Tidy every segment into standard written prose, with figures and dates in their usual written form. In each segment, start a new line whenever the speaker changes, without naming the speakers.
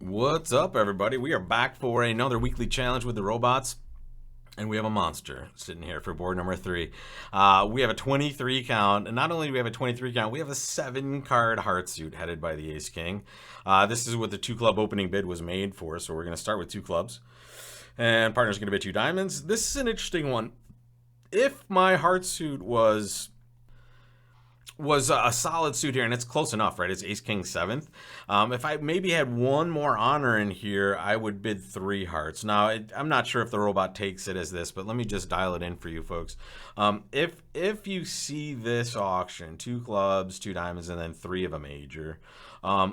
What's up, everybody? We are back for another weekly challenge with the robots, and we have a monster sitting here for board number 3. We have a 23 count, and not only do we have a 23 count, we have a 7-card heart suit headed by the Ace King. This is what the 2-club opening bid was made for, so we're going to start with 2 clubs, and partner's going to bid 2 diamonds. This is an interesting one. If my heart suit was a solid suit here, and it's close enough, right? It's Ace King 7th. If I maybe had one more honor in here, I would bid 3 hearts. Now, I'm not sure if the robot takes it as this, but let me just dial it in for you folks. If you see this auction, 2 clubs, 2 diamonds, and then 3 of a major,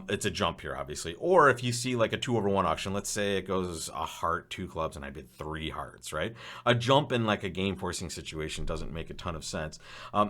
it's a jump here, obviously. Or if you see like a 2/1 auction, let's say it goes a heart, 2 clubs, and I bid 3 hearts, right? A jump in like a game forcing situation doesn't make a ton of sense.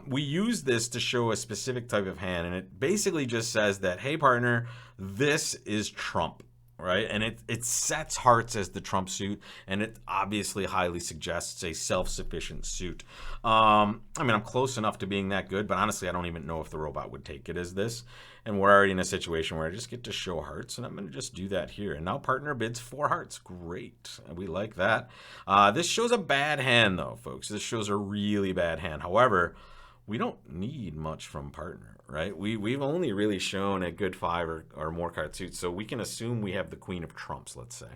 We use this to show a specific type of hand, and it basically just says that, hey, partner, this is trump. Right, and it sets hearts as the trump suit, and it obviously highly suggests a self-sufficient suit. I mean, I'm close enough to being that good, but honestly, I don't even know if the robot would take it as this. And we're already in a situation where I just get to show hearts, and I'm going to just do that here. And now partner bids 4 hearts. Great, we like that. This shows a bad hand, though, folks. This shows a really bad hand. However, we don't need much from partner, right? We've only really shown a good 5 or more card suits, so we can assume we have the queen of trumps, let's say.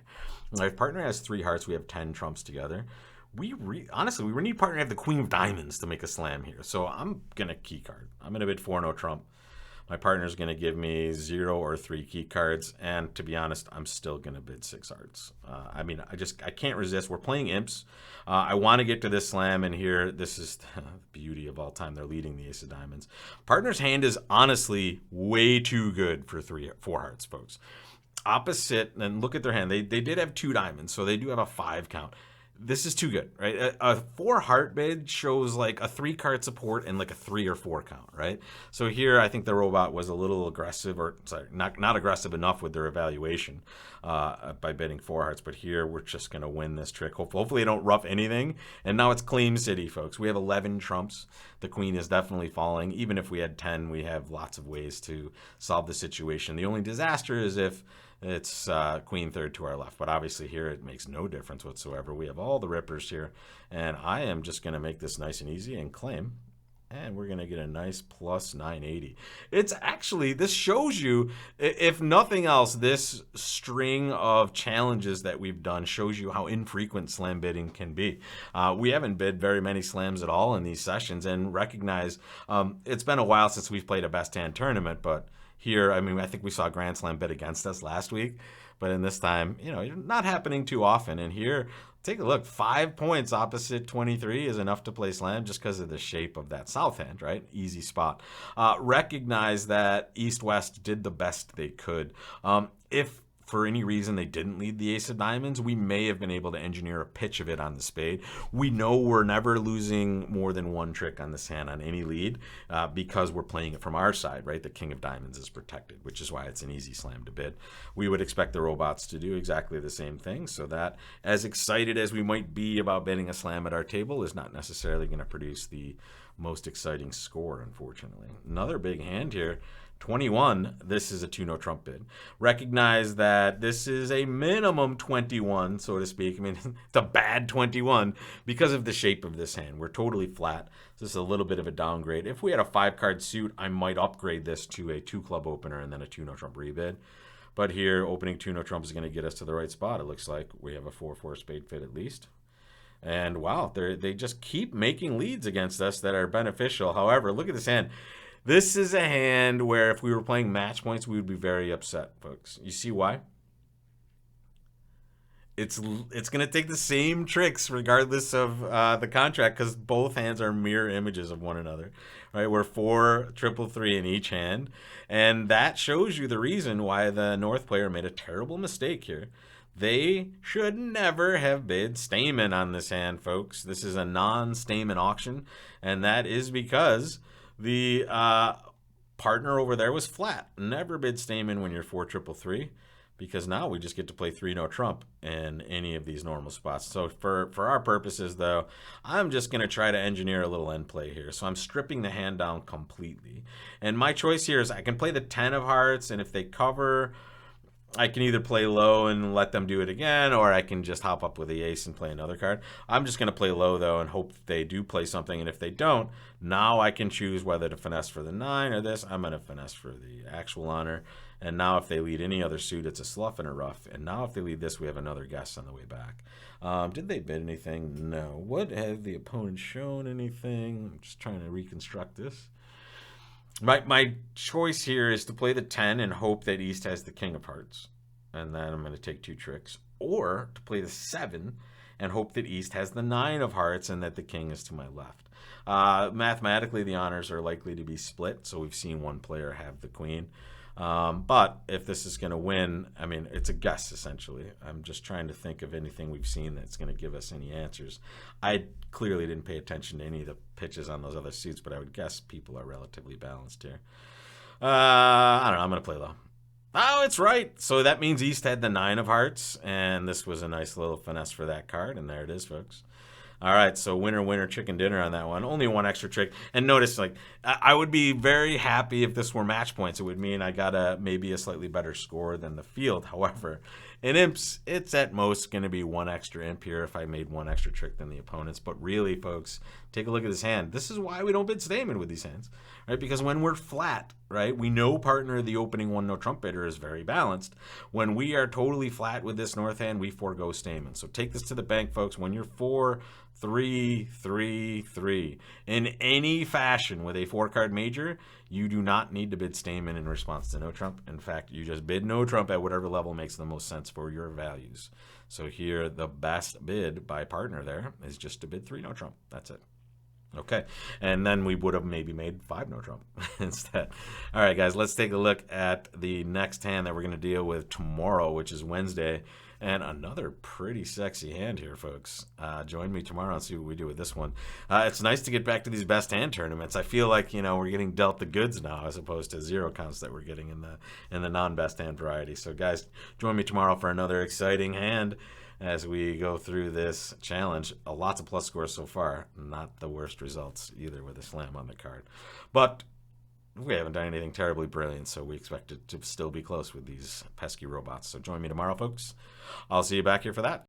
Now, if partner has 3 hearts, we have 10 trumps together. Honestly, we need partner to have the queen of diamonds to make a slam here. So I'm going to key card. I'm going to bid 4 no trump. My partner's going to give me 0 or 3 key cards, and to be honest, I'm still going to bid 6 hearts. I mean, I can't resist. We're playing imps. I want to get to this slam, and here, this is the beauty of all time. They're leading the ace of diamonds. Partner's hand is honestly way too good for 4 hearts, folks. Opposite, and look at their hand. They did have 2 diamonds, so they do have a 5 count. This is too good, right? A 4 heart bid shows like a 3 card support and like a 3 or 4 count, right? So here I think the robot was a little aggressive, or sorry, not aggressive enough with their evaluation by bidding 4 hearts. But here we're just going to win this trick. Hopefully they don't rough anything. And now it's clean city, folks. We have 11 trumps. The queen is definitely falling. Even if we had 10, we have lots of ways to solve the situation. The only disaster is if it's queen third to our left, but obviously here it makes no difference whatsoever. We have all the rippers here, and I am just going to make this nice and easy and claim, and we're going to get a nice plus 980. It's actually, this shows you, if nothing else, this string of challenges that we've done shows you how infrequent slam bidding can be. We haven't bid very many slams at all in these sessions, and recognize it's been a while since we've played a best hand tournament, but here, I mean, I think we saw Grand Slam bid against us last week, but in this time, you know, not happening too often. And here, take a look, 5 points opposite 23 is enough to play slam just because of the shape of that south hand, right? Easy spot. Recognize that East-West did the best they could. If for any reason they didn't lead the ace of diamonds, we may have been able to engineer a pitch of it on the spade. We know we're never losing more than 1 trick on this hand on any lead because we're playing it from our side, right? The king of diamonds is protected, which is why it's an easy slam to bid. We would expect the robots to do exactly the same thing, so that as excited as we might be about bidding a slam at our table is not necessarily going to produce the most exciting score, unfortunately. Another big hand here, 21, this is a 2 no trump bid. Recognize that this is a minimum 21, so to speak. I mean, it's a bad 21 because of the shape of this hand. We're totally flat. This is a little bit of a downgrade. If we had a 5 card suit, I might upgrade this to a 2 club opener and then a 2 no trump rebid. But here, opening 2 no trump is going to get us to the right spot. It looks like we have a 4-4 spade fit at least. And wow, they just keep making leads against us that are beneficial. However, look at this hand. This is a hand where if we were playing match points, we would be very upset, folks. You see why? It's going to take the same tricks regardless of the contract because both hands are mirror images of one another, right? We're 4 3 in each hand, and that shows you the reason why the North player made a terrible mistake here. They should never have bid Stayman on this hand, folks. This is a non-Stayman auction, and that is because the partner over there was flat. Never bid Stayman when you're 4 3 because now we just get to play 3 no trump in any of these normal spots. So for our purposes, though, I'm just going to try to engineer a little end play here. So I'm stripping the hand down completely. And my choice here is I can play the 10 of hearts, and if they cover, I can either play low and let them do it again, or I can just hop up with the ace and play another card. I'm just going to play low, though, and hope they do play something. And if they don't, now I can choose whether to finesse for the 9 or this. I'm going to finesse for the actual honor. And now if they lead any other suit, it's a slough and a rough. And now if they lead this, we have another guess on the way back. Did they bid anything? No. What have the opponent shown anything? I'm just trying to reconstruct this. My choice here is to play the 10 and hope that East has the King of Hearts. And then I'm going to take 2 tricks. Or to play the 7 and hope that East has the 9 of Hearts and that the King is to my left. Mathematically, the honors are likely to be split. So we've seen one player have the Queen. But if this is going to win, I mean, it's a guess, essentially. I'm just trying to think of anything we've seen that's going to give us any answers. I clearly didn't pay attention to any of the pitches on those other suits, but I would guess people are relatively balanced here. I don't know. I'm going to play low. Oh, it's right. So that means East had the 9 of Hearts, and this was a nice little finesse for that card, and there it is, folks. All right, so winner, winner, chicken dinner on that one. Only one extra trick. And notice, like, I would be very happy if this were match points. It would mean I got maybe a slightly better score than the field. However, in imps, it's at most going to be one extra imp here if I made one extra trick than the opponents. But really, folks, take a look at this hand. This is why we don't bid Stayman with these hands, right? Because when we're flat, right, we know partner the opening 1 no trump bidder is very balanced. When we are totally flat with this north hand, we forego Stayman. So take this to the bank, folks. When you're 4, 3, 3, 3 in any fashion with a 4-card major, you do not need to bid Stayman in response to no trump. In fact, you just bid no trump at whatever level makes the most sense for your values. So here, the best bid by partner there is just to bid 3 no trump. That's it. Okay, and then we would have maybe made 5 no trump instead. All right, guys, let's take a look at the next hand that we're going to deal with tomorrow, which is Wednesday. And another pretty sexy hand here, folks. Join me tomorrow and see what we do with this one. It's nice to get back to these best hand tournaments. I feel like, you know, we're getting dealt the goods now as opposed to 0 counts that we're getting in the non-best hand variety. So, guys, join me tomorrow for another exciting hand as we go through this challenge. Lots of plus scores so far. Not the worst results either with a slam on the card. But we haven't done anything terribly brilliant, so we expect it to still be close with these pesky robots. So join me tomorrow, folks. I'll see you back here for that.